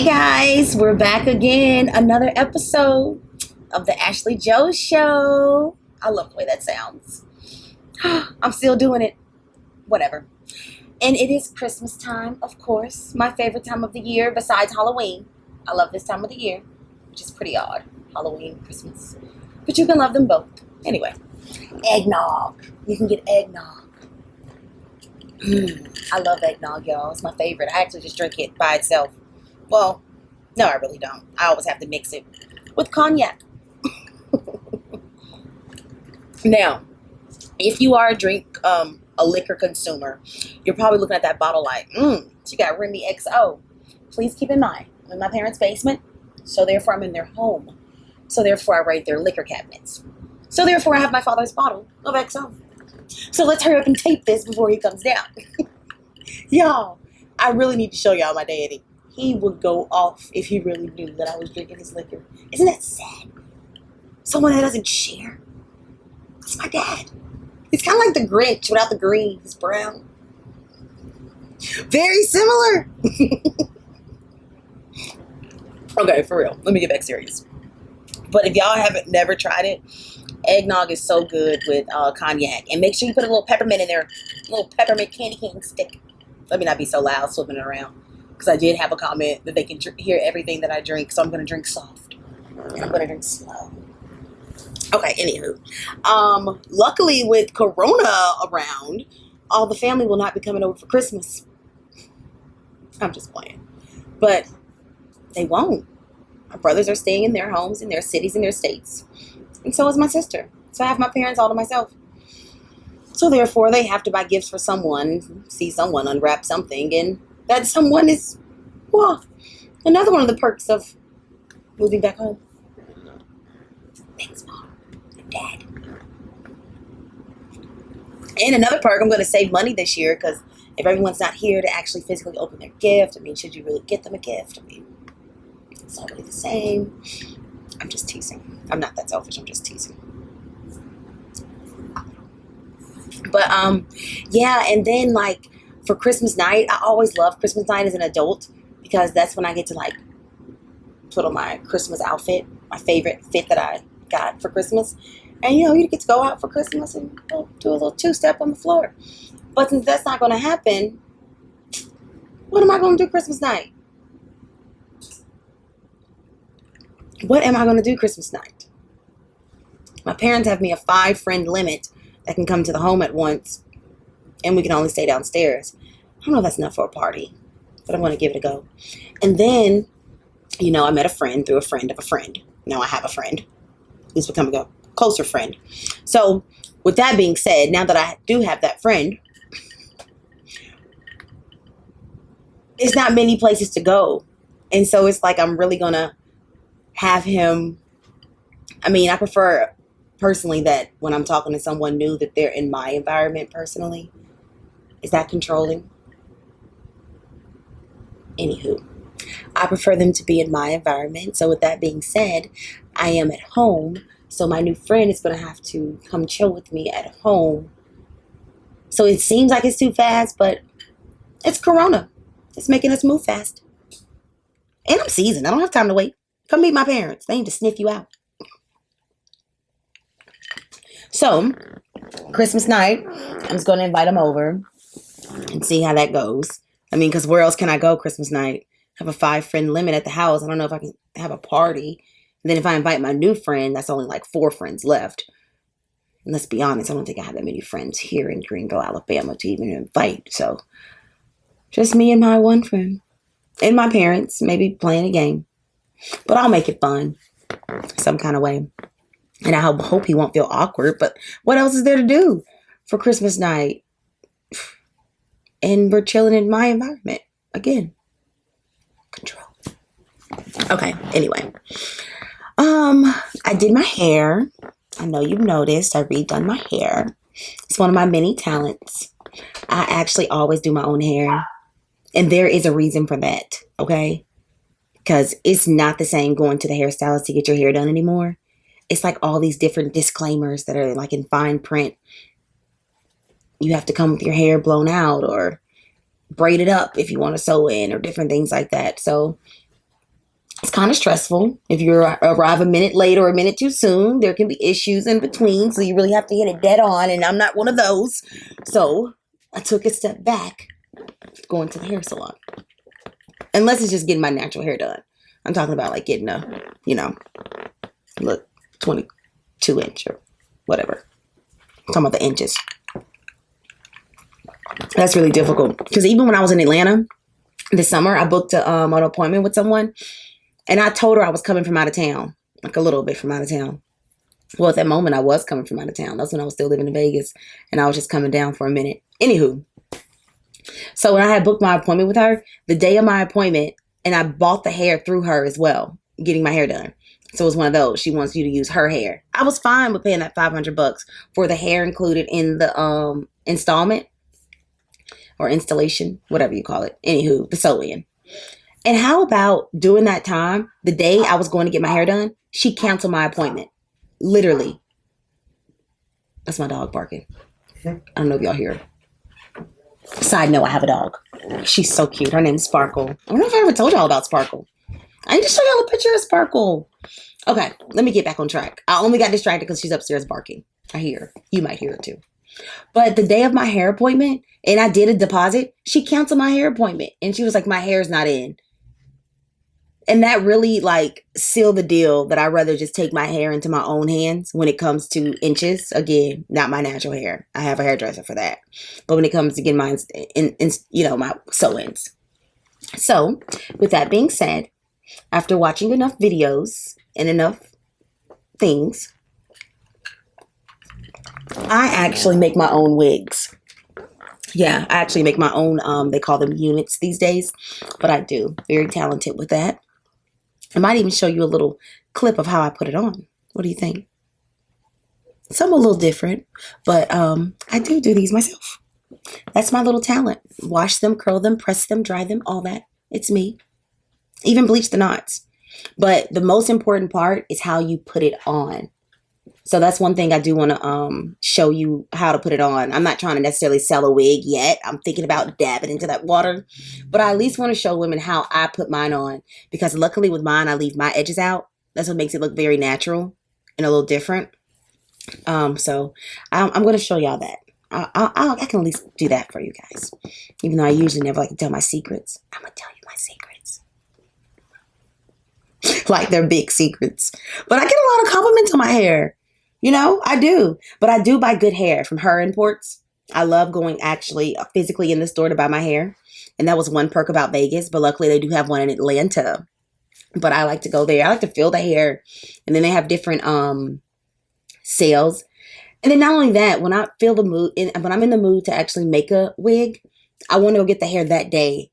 Hey guys, we're back again. Another episode of the Ashley Joe Show. I love the way that sounds. I'm still doing it. Whatever. And it is Christmas time, of course. My favorite time of the year besides Halloween. I love this time of the year, which is pretty odd. Halloween, Christmas. But you can love them both. Anyway, eggnog. You can get eggnog. I love eggnog, y'all. It's my favorite. I actually just drink it by itself. Well, no, I really don't. I always have to mix it with cognac. Now, if you are a liquor consumer, you're probably looking at that bottle like, she got Remy XO. Please keep in mind, I'm in my parents' basement, so therefore I'm in their home. So therefore I raid their liquor cabinets. So therefore I have my father's bottle of XO. So let's hurry up and tape this before he comes down. Y'all, I really need to show y'all my daddy. He would go off if he really knew that I was drinking his liquor. Isn't that sad? Someone that doesn't share. That's my dad. He's kind of like the Grinch without the green. He's brown. Very similar. Okay, for real. Let me get back serious. But if y'all haven't never tried it, eggnog is so good with cognac. And make sure you put a little peppermint in there. A little peppermint candy cane stick. Let me not be so loud swimming it around. Because I did have a comment that they can hear everything that I drink. So I'm going to drink soft. And I'm going to drink slow. Okay, anywho. Luckily with Corona around, all the family will not be coming over for Christmas. I'm just playing. But they won't. My brothers are staying in their homes, in their cities, in their states. And so is my sister. So I have my parents all to myself. So therefore, they have to buy gifts for someone, see someone unwrap something, and that someone is, well, another one of the perks of moving back home. Thanks, Mom and Dad. And another perk, I'm going to save money this year because if everyone's not here to actually physically open their gift, should you really get them a gift? It's not really the same. I'm just teasing. I'm not that selfish. I'm just teasing. But, yeah, and then, for Christmas night, I always love Christmas night as an adult because that's when I get to, put on my Christmas outfit, my favorite fit that I got for Christmas. And, you get to go out for Christmas and do a little two-step on the floor. But since that's not going to happen, what am I going to do Christmas night? What am I going to do Christmas night? My parents have me a 5-friend limit that can come to the home at once, and we can only stay downstairs. I don't know if that's enough for a party, but I'm going to give it a go. And then, I met a friend through a friend of a friend. Now I have a friend who's becoming a closer friend. So, with that being said, now that I do have that friend, it's not many places to go. And so it's like I'm really going to have him. I prefer personally that when I'm talking to someone new that they're in my environment personally. Is that controlling? Anywho, I prefer them to be in my environment. So with that being said, I am at home. So my new friend is going to have to come chill with me at home. So it seems like it's too fast, but it's Corona. It's making us move fast. And I'm seasoned. I don't have time to wait. Come meet my parents. They need to sniff you out. So, Christmas night, I'm just going to invite them over and see how that goes. Because where else can I go Christmas night? I have a 5-friend limit at the house. I don't know if I can have a party. And then if I invite my new friend, that's only 4 friends left. And let's be honest, I don't think I have that many friends here in Greenville, Alabama to even invite. So, just me and my one friend. And my parents, maybe playing a game. But I'll make it fun some kind of way. And I hope he won't feel awkward. But what else is there to do for Christmas night? And we're chilling in my environment. Again. Control. Okay, anyway. I did my hair. I know you've noticed. I redone my hair. It's one of my many talents. I actually always do my own hair. And there is a reason for that. Okay? Because it's not the same going to the hairstylist to get your hair done anymore. It's all these different disclaimers that are in fine print. You have to come with your hair blown out or braid it up if you want to sew in or different things like that. So It's kind of stressful. If you arrive a minute late or a minute too soon, there can be issues in between. So you really have to hit it dead on. And I'm not one of those. So I took a step back going to the hair salon. Unless it's just getting my natural hair done. I'm talking about like getting a, look, 22 inch or whatever. I'm talking about the inches. That's really difficult. Because even when I was in Atlanta this summer, I booked an appointment with someone. And I told her I was coming from out of town. Like a little bit from out of town. Well, at that moment, I was coming from out of town. That's when I was still living in Vegas. And I was just coming down for a minute. Anywho. So when I had booked my appointment with her, the day of my appointment, and I bought the hair through her as well, getting my hair done. So it was one of those. She wants you to use her hair. I was fine with paying that $500 for the hair included in the installment or installation, whatever you call it. Anywho, the sew-in. And how about during that time, the day I was going to get my hair done, she canceled my appointment. Literally. That's my dog barking. I don't know if y'all hear her. Side note, I have a dog. She's so cute. Her name's Sparkle. I don't know if I ever told y'all about Sparkle. I need to show y'all a picture of Sparkle. Okay, let me get back on track. I only got distracted because she's upstairs barking. I hear her. You might hear her too. But the day of my hair appointment, and I did a deposit, she canceled my hair appointment. And she was like, my hair's not in. And that really like sealed the deal that I'd rather just take my hair into my own hands when it comes to inches. Again, not my natural hair. I have a hairdresser for that. But when it comes to getting mine in my sew-ins. So with that being said, after watching enough videos and enough things, I actually make my own wigs. Yeah, I actually make my own, they call them units these days, but I do. Very talented with that. I might even show you a little clip of how I put it on. What do you think? Some a little different, but I do these myself. That's my little talent. Wash them, curl them, press them, dry them, all that. It's me. Even bleach the knots. But the most important part is how you put it on. So that's one thing I do want to show you how to put it on. I'm not trying to necessarily sell a wig yet. I'm thinking about dabbing into that water. But I at least want to show women how I put mine on. Because luckily with mine, I leave my edges out. That's what makes it look very natural and a little different. So I'm going to show y'all that. I can at least do that for you guys. Even though I usually never like to tell my secrets. I'm going to tell you my secrets. Like they're big secrets. But I get a lot of compliments on my hair. I do. But I do buy good hair from Her Imports. I love going actually physically in the store to buy my hair. And that was one perk about Vegas. But luckily they do have one in Atlanta. But I like to go there. I like to feel the hair. And then they have different sales. And then not only that, when I feel the mood, when I'm in the mood to actually make a wig, I want to go get the hair that day.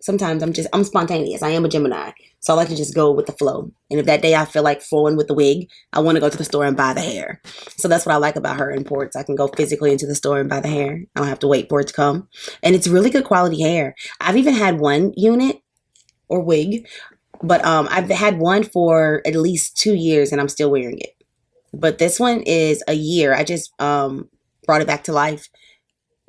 Sometimes I'm spontaneous. I am a Gemini. So I like to just go with the flow. And if that day I feel like flowing with the wig, I want to go to the store and buy the hair. So that's what I like about Her Imports. I can go physically into the store and buy the hair. I don't have to wait for it to come. And it's really good quality hair. I've even had one unit or wig, but I've had one for at least 2 years and I'm still wearing it. But this one is a year. I just brought it back to life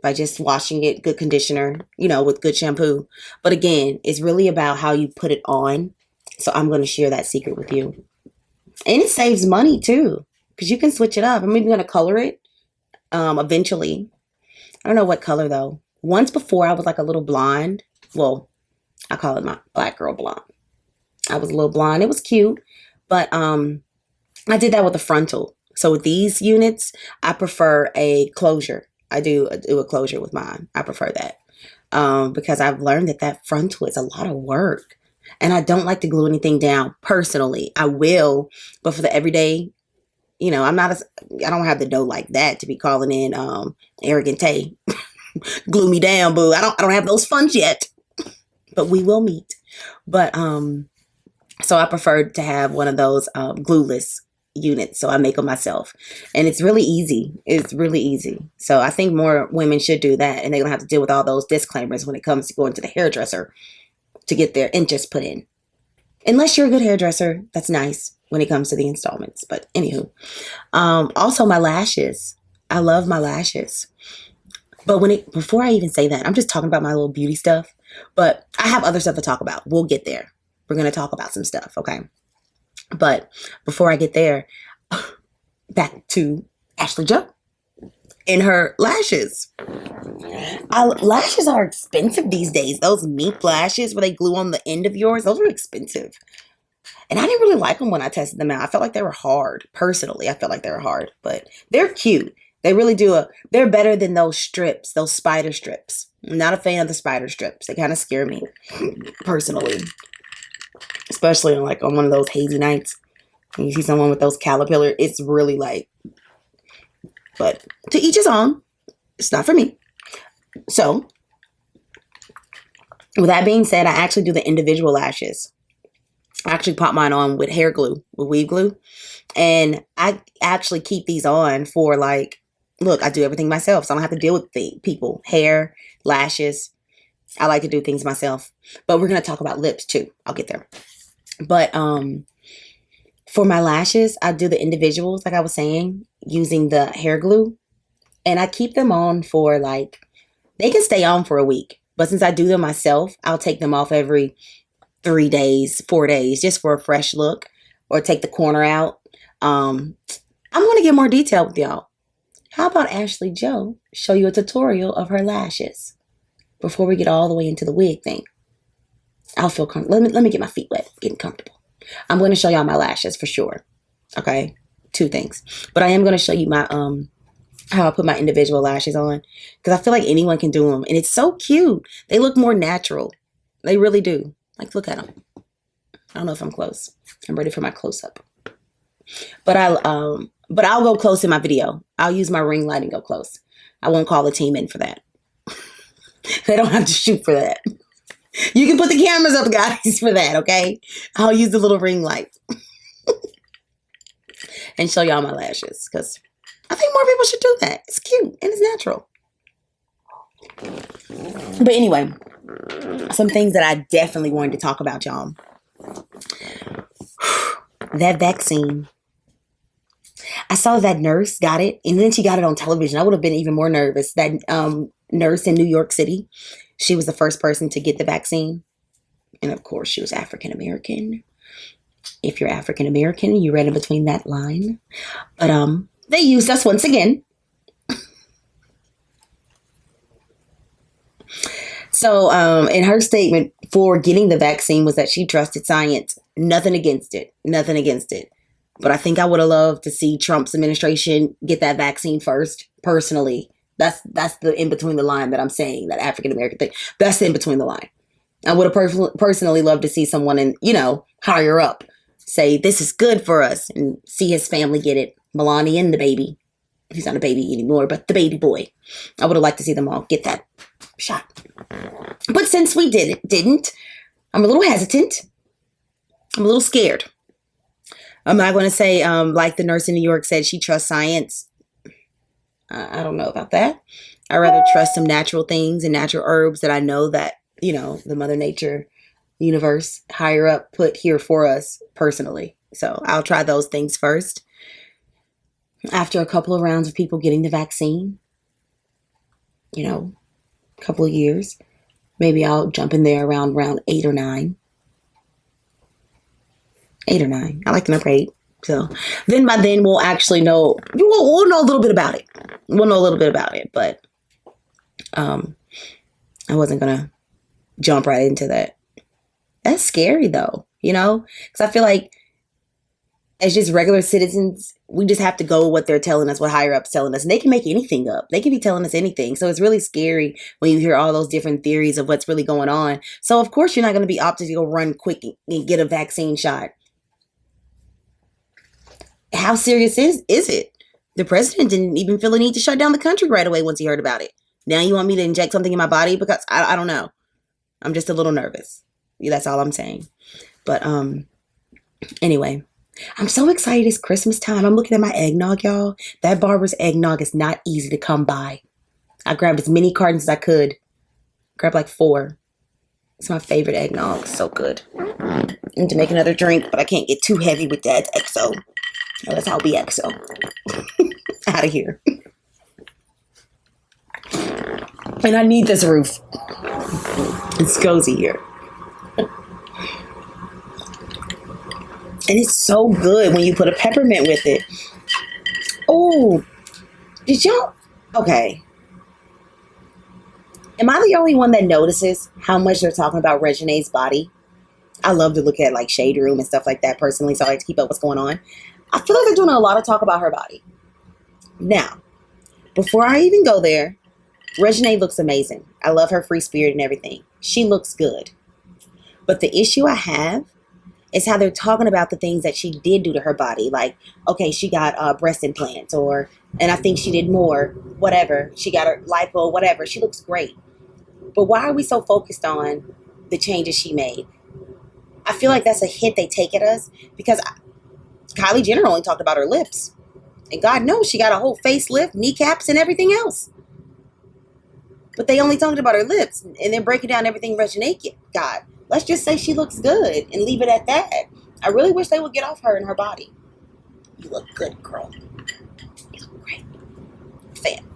by just washing it, good conditioner, with good shampoo. But again, it's really about how you put it on. So I'm going to share that secret with you. And it saves money too, because you can switch it up. I'm even going to color it eventually. I don't know what color though. Once before I was like a little blonde. Well, I call it my black girl blonde. I was a little blonde. It was cute. But I did that with a frontal. So with these units, I prefer a closure. I do a closure with mine. I prefer that because I've learned that frontal is a lot of work. And I don't like to glue anything down personally. I will, but for the everyday, I don't have the dough like that to be calling in Arrogant Tay. Glue me down, boo. I don't have those funds yet, but we will meet. But so I prefer to have one of those glueless units. So I make them myself. And it's really easy. It's really easy. So I think more women should do that. And they don't have to deal with all those disclaimers when it comes to going to the hairdresser to get their inches put in. Unless you're a good hairdresser, that's nice when it comes to the installments. But anywho, also my lashes. I love my lashes. But before I even say that, I'm just talking about my little beauty stuff. But I have other stuff to talk about. We'll get there. We're going to talk about some stuff, okay? But before I get there, back to Ashley Joe and her lashes. Lashes are expensive these days. Those mink lashes where they glue on the end of yours, those are expensive. And I didn't really like them when I tested them out. I felt like they were hard. Personally, I felt like they were hard. But they're cute. They really do. They're better than those strips, those spider strips. I'm not a fan of the spider strips. They kind of scare me, personally. Especially on one of those hazy nights. When you see someone with those caterpillar, it's really light. But to each his own. It's not for me. So, with that being said, I actually do the individual lashes. I actually pop mine on with hair glue, with weave glue. And I actually keep these on for look, I do everything myself. So I don't have to deal with the people. Hair, lashes. I like to do things myself. But we're going to talk about lips too. I'll get there. But for my lashes, I do the individuals, like I was saying, using the hair glue. And I keep them on for they can stay on for a week. But since I do them myself, I'll take them off every 3 days, 4 days, just for a fresh look, or take the corner out. I'm going to get more detail with y'all. How about Ashley Joe show you a tutorial of her lashes before we get all the way into the wig thing? I'll feel comfortable. Let me get my feet wet, getting comfortable. I'm going to show y'all my lashes for sure. Okay, 2 things. But I am going to show you my how I put my individual lashes on, because I feel like anyone can do them, and it's so cute. They look more natural. They really do. Look at them. I don't know if I'm close. I'm ready for my close-up. But I'll go close in my video. I'll use my ring light and go close. I won't call the team in for that. They don't have to shoot for that. You can put the cameras up, guys, for that, okay? I'll use the little ring light. And show y'all my lashes, because I think more people should do that. It's cute and it's natural. But anyway, some things that I definitely wanted to talk about, y'all. That vaccine. I saw that nurse got it, and then she got it on television. I would have been even more nervous. That nurse in New York City, she was the first person to get the vaccine. And of course, she was African American. If you're African American, you read in between that line. But they used us once again. So in her statement for getting the vaccine was that she trusted science. Nothing against it. Nothing against it. But I think I would have loved to see Trump's administration get that vaccine first, personally. That's the in between the line that I'm saying, that African American thing. That's the in between the line. I would have personally loved to see someone higher up say, this is good for us, and see his family get it. Melania and the baby. He's not a baby anymore, but the baby boy. I would have liked to see them all get that shot. But since we didn't, I'm a little hesitant. I'm a little scared. I'm not going to say, like the nurse in New York said, she trusts science. I don't know about that. I'd rather trust some natural things and natural herbs that I know that, the Mother Nature universe higher up put here for us personally. So I'll try those things first. After a couple of rounds of people getting the vaccine, a couple of years, maybe I'll jump in there around round 8 or 9. 8 or 9. I like the number 8. So then by then we'll actually know, we'll know a little bit about it. We'll know a little bit about it, but I wasn't going to jump right into that. That's scary though, because I feel like as just regular citizens, we just have to go with what they're telling us, what higher ups telling us. And they can make anything up. They can be telling us anything. So it's really scary when you hear all those different theories of what's really going on. So of course you're not going to be opted to go run quick and get a vaccine shot. How serious is it? The president didn't even feel the need to shut down the country right away once he heard about it. Now you want me to inject something in my body? Because I don't know. I'm just a little nervous. Yeah, that's all I'm saying. But anyway, I'm so excited. It's Christmas time. I'm looking at my eggnog, y'all. That Barber's eggnog is not easy to come by. I grabbed as many cartons as I could. Grabbed like 4. It's my favorite eggnog. So good. I need to make another drink, but I can't get too heavy with that. It's XO. That's how I'll be XO. Out of here. And I need this roof. It's cozy here. And it's so good when you put a peppermint with it. Oh, did y'all? Okay. Am I the only one that notices how much they're talking about Regine's body? I love to look at like Shade Room and stuff like that personally, so I like to keep up what's going on. I feel like they're doing a lot of talk about her body. Now, before I even go there, Regine looks amazing. I love her free spirit and everything. She looks good. But the issue I have is how they're talking about the things that she did do to her body. Like, okay, she got breast implants, and I think she did more, whatever. She got her lipo, whatever. She looks great. But why are we so focused on the changes she made? I feel like that's a hit they take at us because Kylie Jenner only talked about her lips. And God knows she got a whole facelift, kneecaps, and everything else. But they only talked about her lips and then breaking down everything Regine got. Let's just say she looks good and leave it at that. I really wish they would get off her and her body. You look good, girl. You look great. Fan.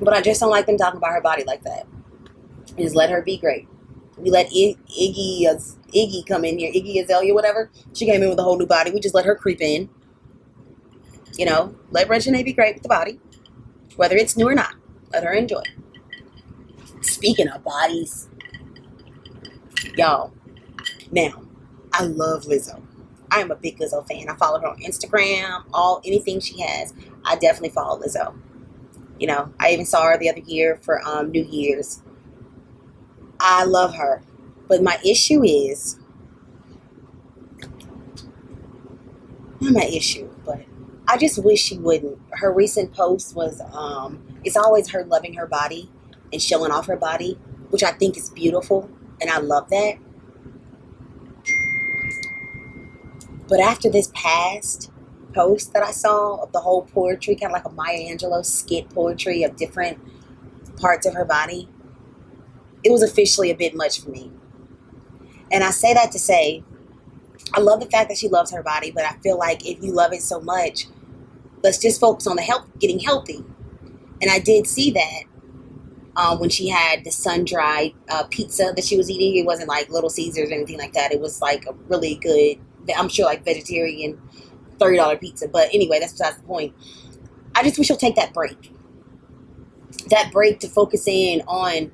But I just don't like them talking about her body like that. Just let her be great. We let Iggy come in here. Iggy Azalea, whatever. She came in with a whole new body. We just let her creep in. You know, let Regine be great with the body. Whether it's new or not. Let her enjoy. Speaking of bodies, y'all, now, I love Lizzo. I am a big Lizzo fan. I follow her on Instagram, anything she has. I definitely follow Lizzo. You know, I even saw her the other year for New Year's. I love her. But my issue is, not my issue, but I just wish she wouldn't. Her recent post was, it's always her loving her body and showing off her body, which I think is beautiful, and I love that. But after this past post that I saw of the whole poetry, kind of like a Maya Angelou skit poetry of different parts of her body, it was officially a bit much for me. And I say that to say, I love the fact that she loves her body, but I feel like if you love it so much, let's just focus on the health, getting healthy. And I did see that when she had the sun-dried pizza that she was eating. It wasn't like Little Caesars or anything like that. It was like a really good, I'm sure like vegetarian $30 pizza. But anyway, that's besides the point. I just wish she'll take that break. That break to focus in on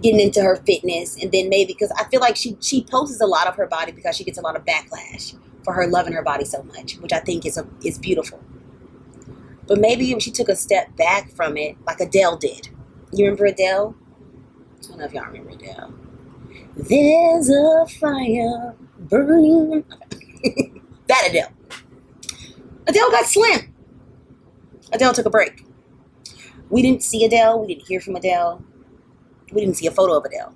getting into her fitness, and then maybe, because I feel like she posts a lot of her body because she gets a lot of backlash for her loving her body so much, which I think is beautiful. But maybe if she took a step back from it, like Adele did. You remember Adele? I don't know if y'all remember Adele. There's a fire burning. That Adele. Adele got slim. Adele took a break. We didn't see Adele. We didn't hear from Adele. We didn't see a photo of Adele.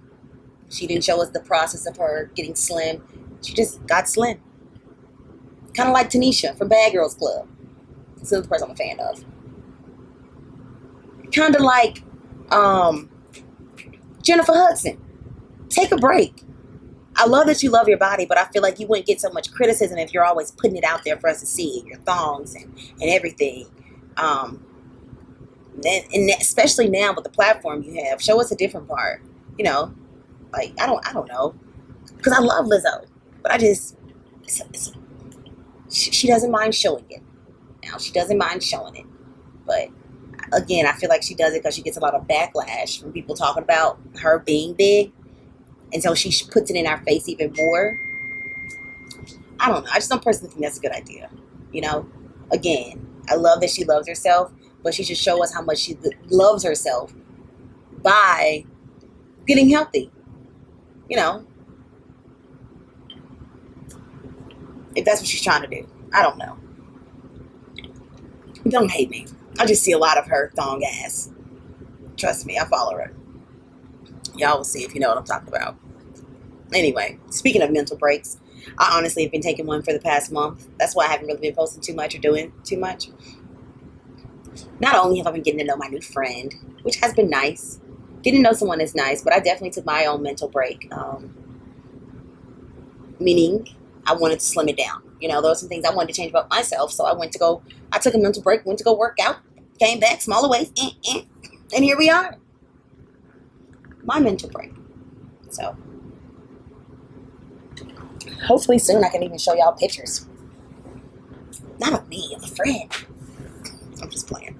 She didn't show us the process of her getting slim. She just got slim. Kind of like Tanisha from Bad Girls Club. This is the person I'm a fan of. Kind of like Jennifer Hudson. Take a break. I love that you love your body, but I feel like you wouldn't get so much criticism if you're always putting it out there for us to see, your thongs and everything. And especially now with the platform you have, show us a different part. You know, like I don't know, because I love Lizzo, but I just she doesn't mind showing it. Now she doesn't mind showing it, but again, I feel like she does it because she gets a lot of backlash from people talking about her being big, and so she puts it in our face even more. I don't know. I just don't personally think that's a good idea. You know, again, I love that she loves herself, but she should show us how much she loves herself by getting healthy. You know, if that's what she's trying to do. I don't know. Don't hate me. I just see a lot of her thong ass. Trust me, I follow her. Y'all will see if you know what I'm talking about. Anyway, speaking of mental breaks, I honestly have been taking one for the past month. That's why I haven't really been posting too much or doing too much. Not only have I been getting to know my new friend, which has been nice. Getting to know someone is nice, but I definitely took my own mental break. Meaning, I wanted to slim it down. You know, there were some things I wanted to change about myself, so I took a mental break, went to go work out, came back, smaller waist, and here we are. My mental break. So, Hopefully soon I can even show y'all pictures. Not of me, of a friend. I'm just playing.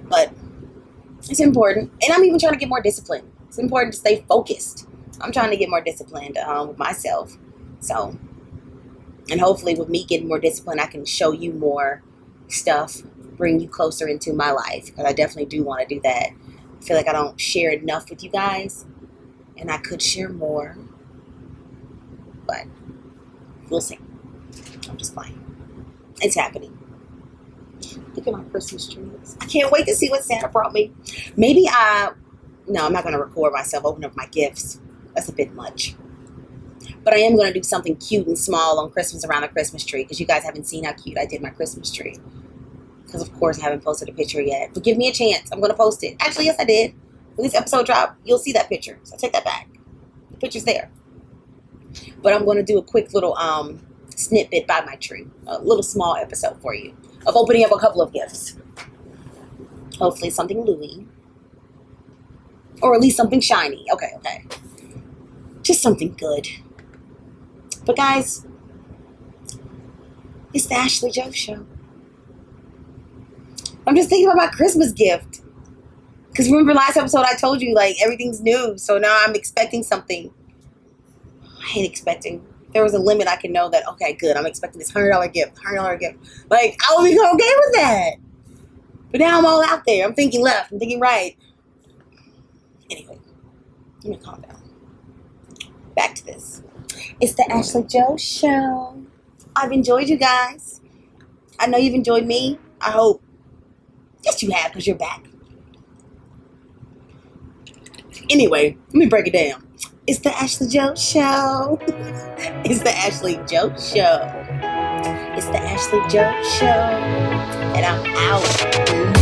But it's important. And I'm even trying to get more disciplined. It's important to stay focused. I'm trying to get more disciplined with myself. So, and hopefully with me getting more disciplined, I can show you more stuff, bring you closer into my life. Because I definitely do want to do that. I feel like I don't share enough with you guys. And I could share more. But we'll see. I'm just playing. It's happening. Look at my Christmas trees. I can't wait to see what Santa brought me. Maybe no, I'm not going to record myself opening up my gifts. That's a bit much. But I am going to do something cute and small on Christmas around the Christmas tree. Because you guys haven't seen how cute I did my Christmas tree. Because, of course, I haven't posted a picture yet. But give me a chance. I'm going to post it. Actually, yes, I did. When this episode drops, you'll see that picture. So take that back. The picture's there. But I'm going to do a quick little snippet by my tree. A little small episode for you. Of opening up a couple of gifts. Hopefully something Louis. Or at least something shiny. Okay. Just something good. But guys, it's the Ashley Joe Show. I'm just thinking about my Christmas gift. Because remember last episode I told you, like, everything's new. So now I'm expecting something. I hate expecting. There was a limit I can know that, okay, good, I'm expecting this $100 gift, $100 gift. Like, I would be okay with that. But now I'm all out there. I'm thinking left. I'm thinking right. Anyway, let me calm down. Back to this. It's the Ashley Joe Show. I've enjoyed you guys. I know you've enjoyed me. I hope. Yes, you have, because you're back. Anyway, let me break it down. It's the Ashley Joe Show. It's the Ashley Joe Show. It's the Ashley Joe Show. And I'm out.